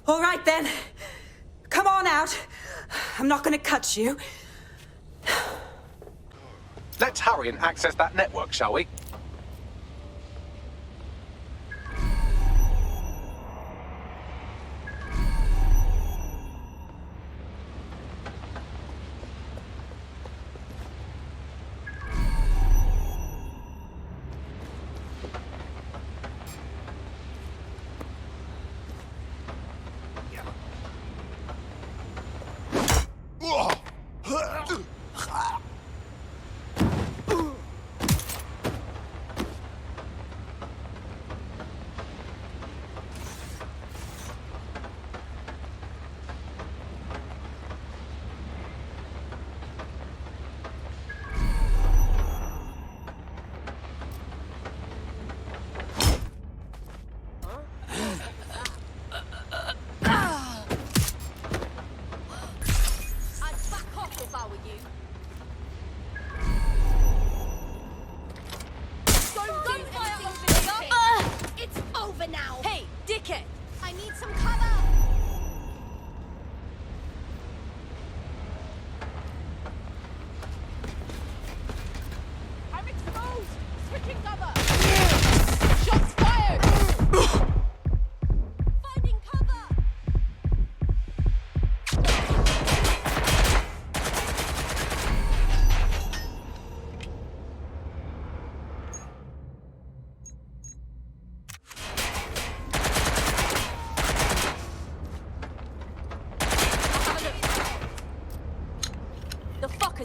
All right, then. Come on out. I'm not gonna cut you. Let's hurry and access that network, shall we?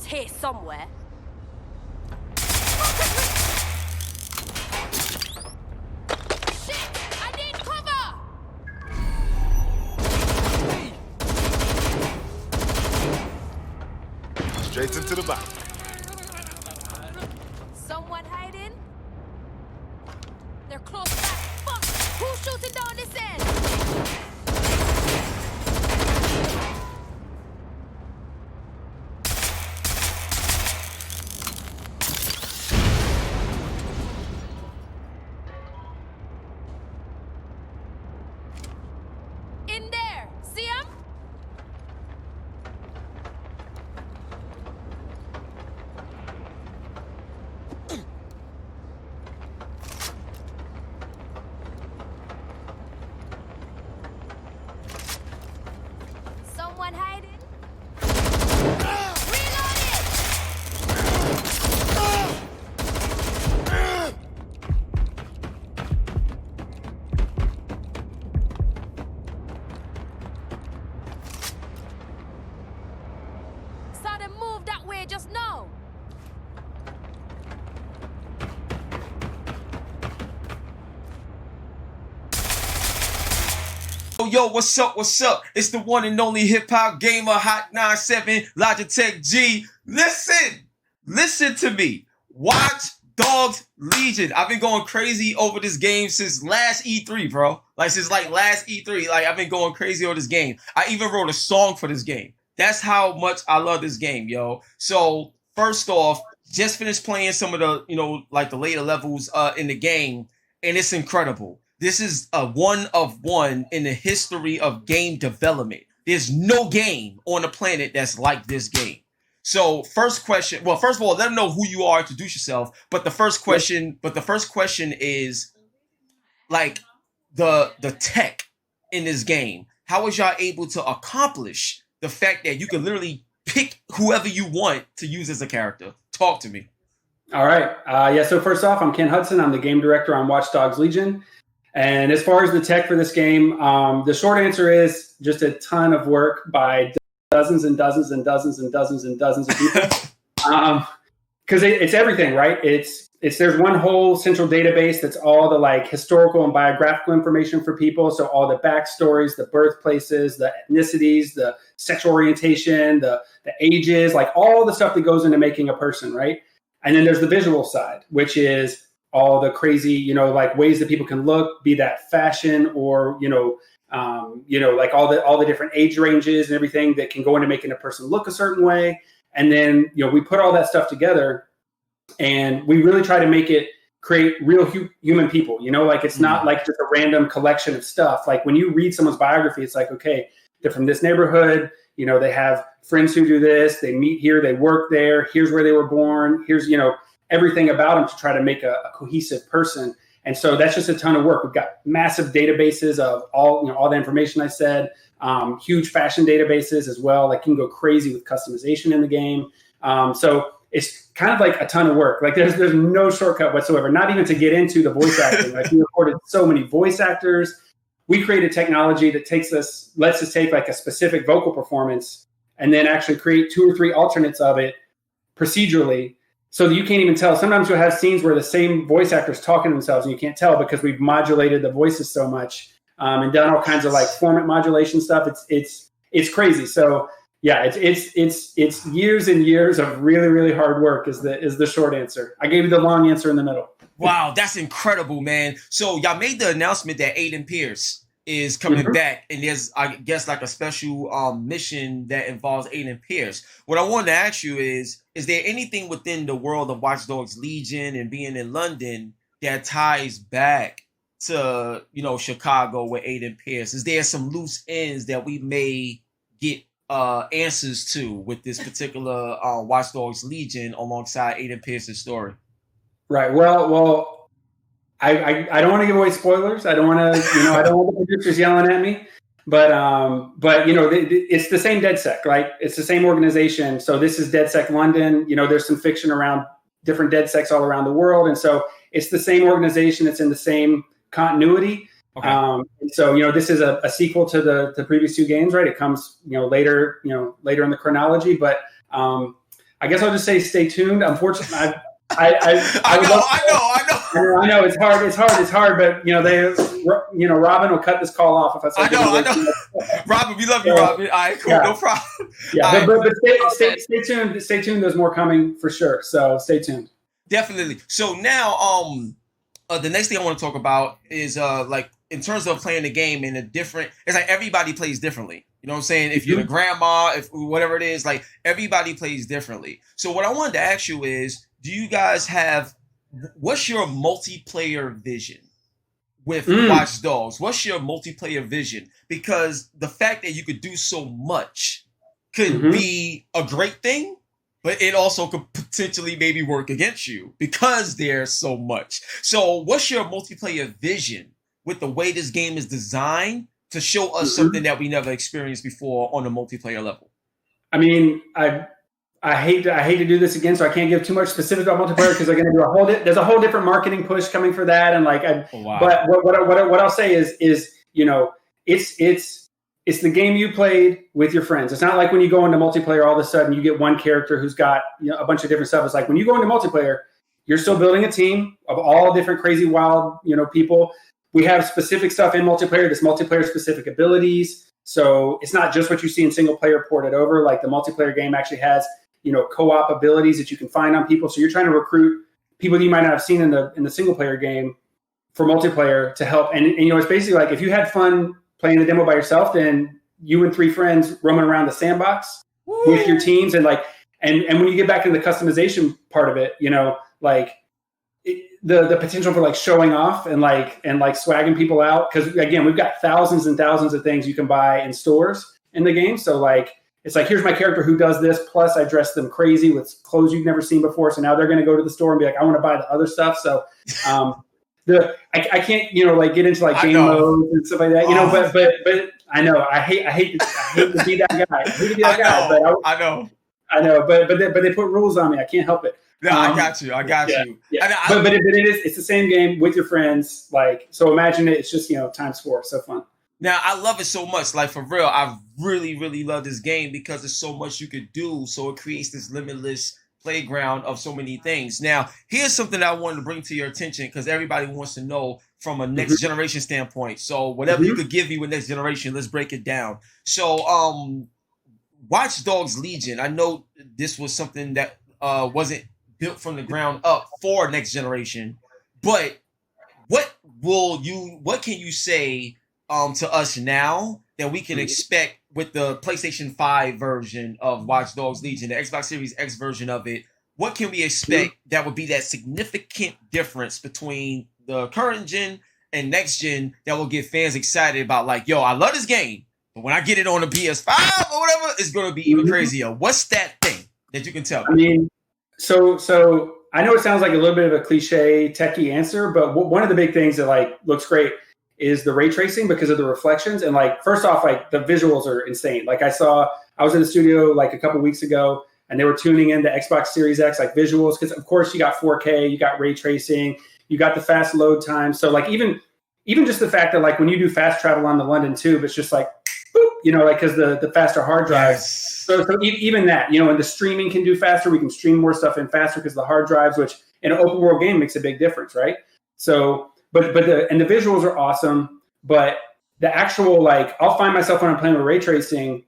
Here somewhere. Shit! I need cover! Straight into the back. Someone hiding? They're close back. Fuck! Who's shooting down this end? Someone hiding? Saw them move that way just now. Yo, what's up, what's up? It's the one and only HipHopGamer, Hot 97, Logitech G. Listen to me. Watch Dogs Legion. I've been going crazy over this game since last E3, bro. Since last E3. I've been going crazy over this game. I even wrote a song for this game. That's how much I love this game, yo. So, first off, just finished playing some of the, the later levels in the game, and it's incredible. This is a one of one in the history of game development. There's no game on the planet that's like this game. So first question, well, first of all, let them know who you are, introduce yourself. But the first question is the tech in this game. How was y'all able to accomplish the fact that you can literally pick whoever you want to use as a character? Talk to me. All right. So first off, I'm Kent Hudson. I'm the game director on Watch Dogs Legion. And as far as the tech for this game, the short answer is just a ton of work by dozens and dozens and dozens and dozens and dozens of people. Because it's everything, right? There's one whole central database that's all the like historical and biographical information for people. So all the backstories, the birthplaces, the ethnicities, the sexual orientation, the ages, like all the stuff that goes into making a person, right? And then there's the visual side, which is all the crazy, like ways that people can look, be that fashion or, like all the different age ranges and everything that can go into making a person look a certain way. And then, we put all that stuff together and we really try to make it create real human people, like it's not like just a random collection of stuff. Like when you read someone's biography, it's like, okay, they're from this neighborhood, they have friends who do this, they meet here, they work there, here's where they were born, here's, everything about them to try to make a cohesive person. And so that's just a ton of work. We've got massive databases of all the information I said, huge fashion databases as well. Like you can go crazy with customization in the game. So it's kind of like a ton of work. Like there's no shortcut whatsoever, not even to get into the voice acting. Like we recorded so many voice actors. We created technology that lets us take like a specific vocal performance and then actually create 2 or 3 alternates of it procedurally. So that you can't even tell. Sometimes you'll have scenes where the same voice actor's talking to themselves and you can't tell because we've modulated the voices so much and done all kinds of like format modulation stuff. It's crazy. So yeah, it's years and years of really, really hard work is the short answer. I gave you the long answer in the middle. Wow, that's incredible, man. So y'all made the announcement that Aiden Pearce is coming back, and there's, I guess, like a special mission that involves Aiden Pearce. What I wanted to ask you is there anything within the world of Watch Dogs Legion and being in London that ties back to, Chicago with Aiden Pearce? Is there some loose ends that we may get answers to with this particular Watch Dogs Legion alongside Aiden Pearce's story? Right. Well, I don't want to give away spoilers. I don't want to, I don't want the producers yelling at me. But it's the same DedSec, right? It's the same organization. So this is DedSec London. There's some fiction around different DedSecs all around the world, and so it's the same organization. It's in the same continuity. Okay. And so this is a sequel to the previous 2 games, right? It comes later in the chronology. But I guess I'll just say stay tuned. Unfortunately, I know it's hard, but Robin will cut this call off if I say I know. Robin, we love you, Robin. All right, cool, no problem. Yeah, but stay tuned. Stay tuned. There's more coming for sure. So stay tuned. Definitely. So now, the next thing I want to talk about is like in terms of playing the game in a different. It's like everybody plays differently. You know what I'm saying? If you're the grandma, if whatever it is, like everybody plays differently. So what I wanted to ask you is, do you guys have? What's your multiplayer vision with Watch Dogs? What's your multiplayer vision? Because the fact that you could do so much could be a great thing, but it also could potentially maybe work against you because there's so much. So what's your multiplayer vision with the way this game is designed to show us something that we never experienced before on a multiplayer level? I mean, I hate to do this again, so I can't give too much specifics about multiplayer because they're going to do there's a whole different marketing push coming for that, and like, but what I'll say is it's the game you played with your friends. It's not like when you go into multiplayer, all of a sudden you get one character who's got a bunch of different stuff. It's like when you go into multiplayer, you're still building a team of all different crazy wild people. We have specific stuff in multiplayer. This multiplayer specific abilities. So it's not just what you see in single player ported over. Like the multiplayer game actually has co-op abilities that you can find on people. So you're trying to recruit people that you might not have seen in the single player game for multiplayer to help. And it's basically like if you had fun playing the demo by yourself, then you and 3 friends roaming around the sandbox with your teams and when you get back into the customization part of it, the potential for like showing off and swagging people out. Cause again, we've got thousands and thousands of things you can buy in stores in the game. So it's like, here's my character who does this. Plus I dress them crazy with clothes you've never seen before. So now they're going to go to the store and be like, I want to buy the other stuff. So, I can't, get into like game modes and stuff like that, but I know I hate to be that guy. I hate to be that guy, but I know, but they put rules on me. I can't help it. No, I got you. Yeah. And But it's the same game with your friends. Like, so imagine it's just, times 4. So fun. Now, I love it so much. Like, for real, I really, really love this game because there's so much you could do. So it creates this limitless playground of so many things. Now, here's something I wanted to bring to your attention because everybody wants to know from a next generation standpoint. So whatever you could give me with next generation, let's break it down. So Watch Dogs Legion, I know this was something that wasn't built from the ground up for next generation, but what can you say to us now that we can expect with the PlayStation 5 version of Watch Dogs Legion, the Xbox Series X version of it? What can we expect that would be that significant difference between the current gen and next gen that will get fans excited about, like, yo, I love this game, but when I get it on the PS5 or whatever, it's going to be even crazier. What's that thing that you can tell me? I mean, so I know it sounds like a little bit of a cliche techie answer, but one of the big things that like looks great is the ray tracing because of the reflections. And like, first off, like the visuals are insane. Like I was in the studio like a couple weeks ago and they were tuning in the Xbox Series X, like visuals. Cause of course you got 4K, you got ray tracing, you got the fast load time. So like, even just the fact that like when you do fast travel on the London Tube, it's just like, boop, like cause the faster hard drives. Yes. So even that, and the streaming can do faster. We can stream more stuff in faster because the hard drives, which in an open world game makes a big difference. Right. So, but the visuals are awesome, but the actual, like, I'll find myself when I'm playing with ray tracing,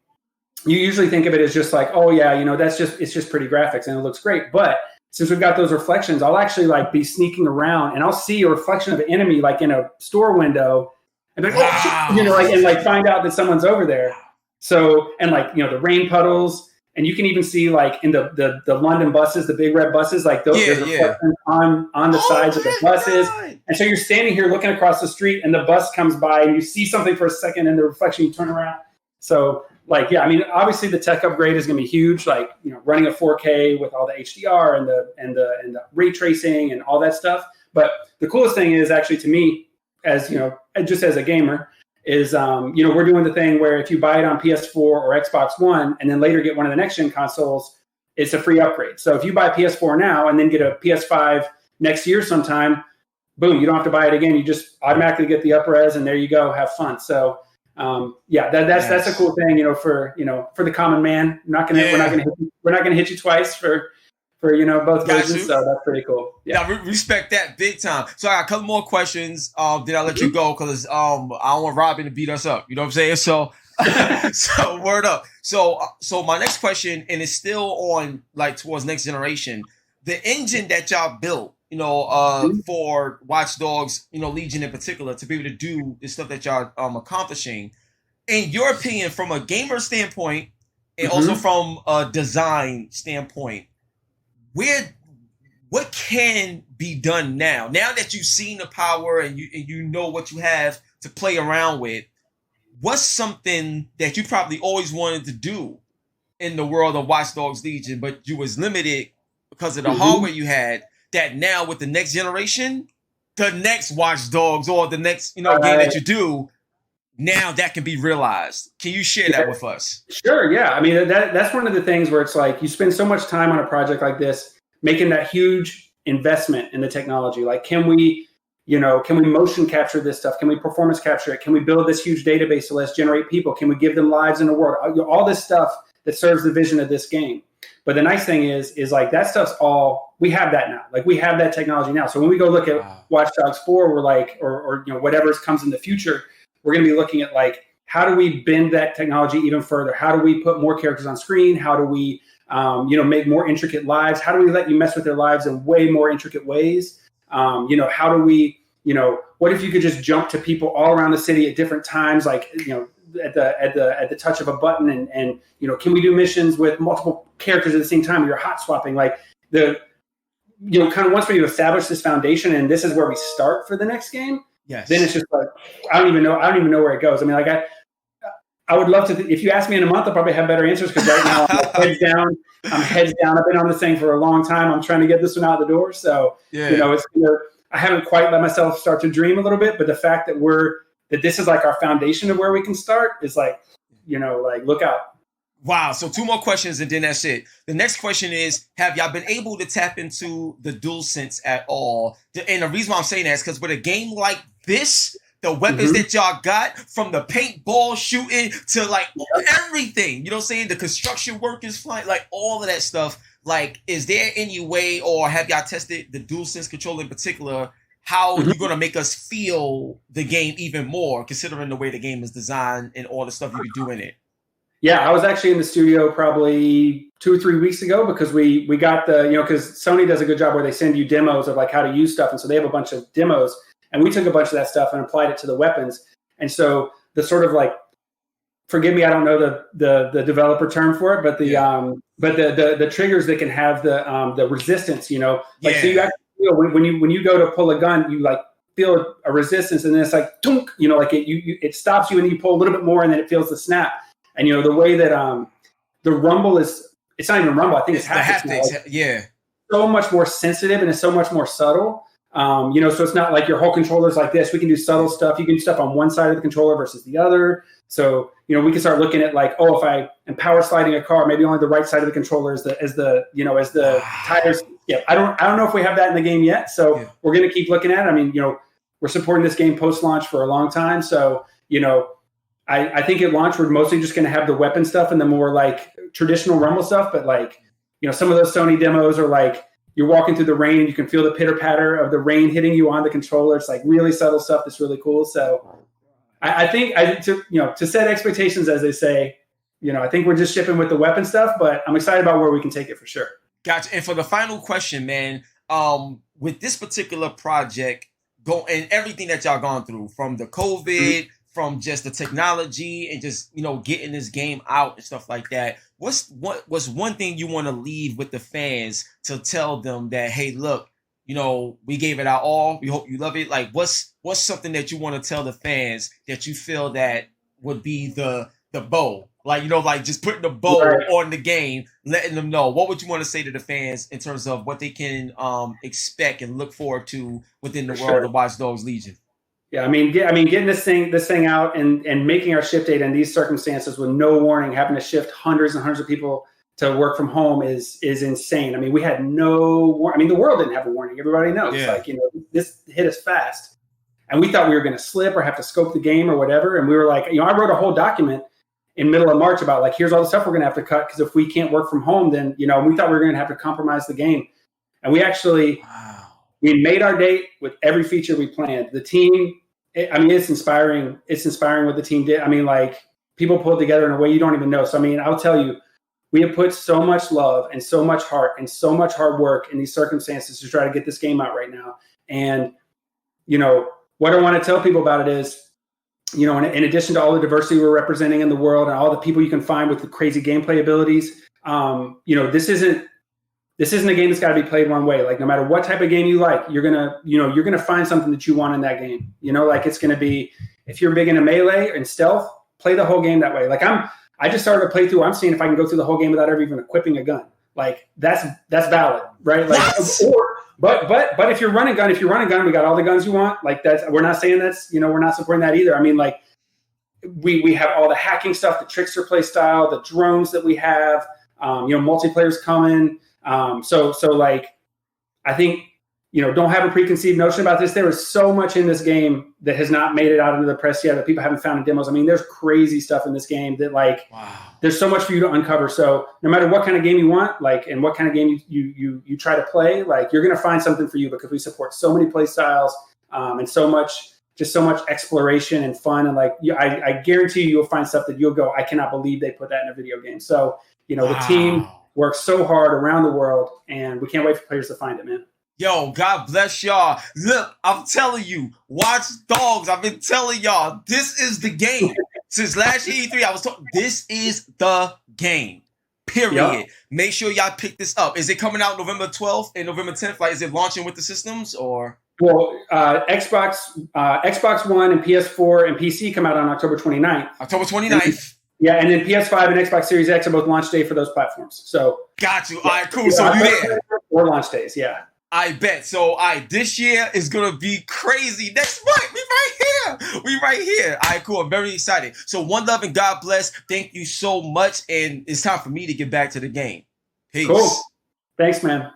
you usually think of it as just like, oh yeah, it's just pretty graphics and it looks great. But since we've got those reflections, I'll actually like be sneaking around and I'll see a reflection of an enemy like in a store window and like, oh shit, and like find out that someone's over there. So, and like, the rain puddles, and you can even see like in the London buses, the big red buses, like those reflections on the sides of the buses. God. And so you're standing here looking across the street and the bus comes by and you see something for a second and the reflection, you turn around. So like, yeah, I mean, obviously the tech upgrade is going to be huge, like, running a 4K with all the HDR and the ray tracing and all that stuff. But the coolest thing is actually to me, as just as a gamer, is we're doing the thing where if you buy it on PS4 or Xbox One and then later get one of the next gen consoles, it's a free upgrade. So if you buy PS4 now and then get a PS5 next year sometime, boom, you don't have to buy it again. You just automatically get the upres and there you go, have fun. So that's a cool thing, for the common man. We're not gonna hit you twice for both versions. So that's pretty cool. Yeah, respect that big time. So I got a couple more questions. Then I'll let you go because I don't want Robin to beat us up. You know what I'm saying? So so word up. So my next question, and it's still on like towards next generation, the engine that y'all built, for Watch Dogs, Legion in particular, to be able to do the stuff that y'all accomplishing. In your opinion, from a gamer standpoint, and also from a design standpoint, what can be done now that you've seen the power and you know what you have to play around with? What's something that you probably always wanted to do in the world of Watch Dogs Legion, but you was limited because of the hardware you had, that now with the next generation, the next Watch Dogs or the next game that you do, now that can be realized? Can you share that with us? Sure. Yeah. I mean, that's one of the things where it's like you spend so much time on a project like this, making that huge investment in the technology. Like, can we motion capture this stuff? Can we performance capture it? Can we build this huge database to let's generate people? Can we give them lives in the world? All this stuff that serves the vision of this game. But the nice thing is like that stuff's all, we have that now. Like we have that technology now. So when we go look at Watch Dogs 4, we're like, or whatever comes in the future, we're going to be looking at like, how do we bend that technology even further? How do we put more characters on screen? How do we, make more intricate lives? How do we let you mess with their lives in way more intricate ways? How do we, what if you could just jump to people all around the city at different times, like, at the touch of a button, and can we do missions with multiple characters at the same time? You're hot swapping, like kind of once we establish this foundation and this is where we start for the next game. Yes. Then it's just like, I don't even know where it goes. I mean, like I would love to, if you ask me in a month, I'll probably have better answers because right now I'm heads down. I've been on this thing for a long time. I'm trying to get this one out the door. So, I haven't quite let myself start to dream a little bit, but the fact that this is like our foundation of where we can start is like, like look out. Wow. So 2 more questions and then that's it. The next question is, have y'all been able to tap into the DualSense at all? And the reason why I'm saying that is because with a game like this, the weapons that y'all got, from the paintball shooting to like everything, you know what I'm saying? The construction workers flying, like all of that stuff. Like, is there any way, or have y'all tested the DualSense controller in particular, how you're going to make us feel the game even more, considering the way the game is designed and all the stuff you can do in it? Yeah, I was actually in the studio probably 2 or 3 weeks ago because we got the, because Sony does a good job where they send you demos of like how to use stuff. And so they have a bunch of demos, and we took a bunch of that stuff and applied it to the weapons. And so the sort of like, forgive me, I don't know the developer term for it, but the triggers that can have the resistance, so you actually feel when you go to pull a gun, you like feel a resistance, and then it's like tunk, like it stops you and you pull a little bit more, and then it feels the snap. And the way that the rumble it's not even rumble, I think it's haptics. Yeah. So much more sensitive and it's so much more subtle. So it's not like your whole controller's like this. We can do subtle stuff. You can do stuff on one side of the controller versus the other. So, we can start looking at like, if I am power sliding a car, maybe only the right side of the controller as the tires. Yeah. I don't know if we have that in the game yet. So we're going to keep looking at it. I mean, we're supporting this game post-launch for a long time. So, I think at launch, we're mostly just going to have the weapon stuff and the more like traditional Rumble stuff. But like, some of those Sony demos are like, you're walking through the rain and you can feel the pitter patter of the rain hitting you on the controller. It's like really subtle stuff that's really cool. So I think to set expectations, as they say, I think we're just shipping with the weapon stuff, but I'm excited about where we can take it for sure. Gotcha. And for the final question, man, with this particular project and everything that y'all gone through, from the COVID, from just the technology and just, getting this game out and stuff like that, what's one thing you want to leave with the fans to tell them that, hey, look, we gave it our all. We hope you love it. Like, what's something that you want to tell the fans that you feel that would be the bow? Like, like just putting the bow on the game, letting them know. What would you want to say to the fans in terms of what they can expect and look forward to within the world of Watch Dogs Legion? Yeah, I mean, getting this thing out and making our ship date in these circumstances with no warning, having to shift hundreds and hundreds of people to work from home is insane. I mean, we had no. I mean, the world didn't have a warning. Everybody knows. Yeah. Like, this hit us fast, and we thought we were going to slip or have to scope the game or whatever. And we were like, I wrote a whole document in middle of March about like, here's all the stuff we're going to have to cut because if we can't work from home, then we thought we were going to have to compromise the game, and we actually we made our date with every feature we planned. The team. It's inspiring. It's inspiring what the team did. I mean, like, people pulled together in a way you don't even know. So, I mean, I'll tell you, we have put so much love and so much heart and so much hard work in these circumstances to try to get this game out right now. And, what I want to tell people about it is, in addition to all the diversity we're representing in the world and all the people you can find with the crazy gameplay abilities, this isn't a game that's got to be played one way. Like, no matter what type of game you like, you're gonna find something that you want in that game. Like, it's gonna be, if you're big into melee and stealth, play the whole game that way. Like, I just started a playthrough. I'm seeing if I can go through the whole game without ever even equipping a gun. Like, that's valid, right? Like, yes! But if you're running gun, we got all the guns you want. Like, we're not saying that's, we're not supporting that either. I mean, like, we have all the hacking stuff, the trickster play style, the drones that we have. Multiplayer's coming. So like, I think, don't have a preconceived notion about this. There is so much in this game that has not made it out into the press yet that people haven't found in demos. I mean, there's crazy stuff in this game that, like, there's so much for you to uncover. So no matter what kind of game you want, like, and what kind of game you try to play, like, you're going to find something for you because we support so many play styles, and so much exploration and fun. And like, I guarantee you'll find stuff that you'll go, I cannot believe they put that in a video game. So, the team works so hard around the world, and we can't wait for players to find it, man. Yo, God bless y'all. Look, I'm telling you, Watch Dogs, I've been telling y'all, this is the game. Since last year E3, I was talking, this is the game. Period. Yep. Make sure y'all pick this up. Is it coming out November 12th and November 10th? Like, is it launching with the systems or? Well, Xbox One and PS4 and PC come out on October 29th. October 29th. Yeah, and then PS5 and Xbox Series X are both launch day for those platforms. So got you. All right, cool. So you there? Or launch days, yeah. I bet. So, this year is gonna be crazy. Next month, we right here. All right, cool. I'm very excited. So, one love and God bless. Thank you so much, and it's time for me to get back to the game. Peace. Cool. Thanks, man.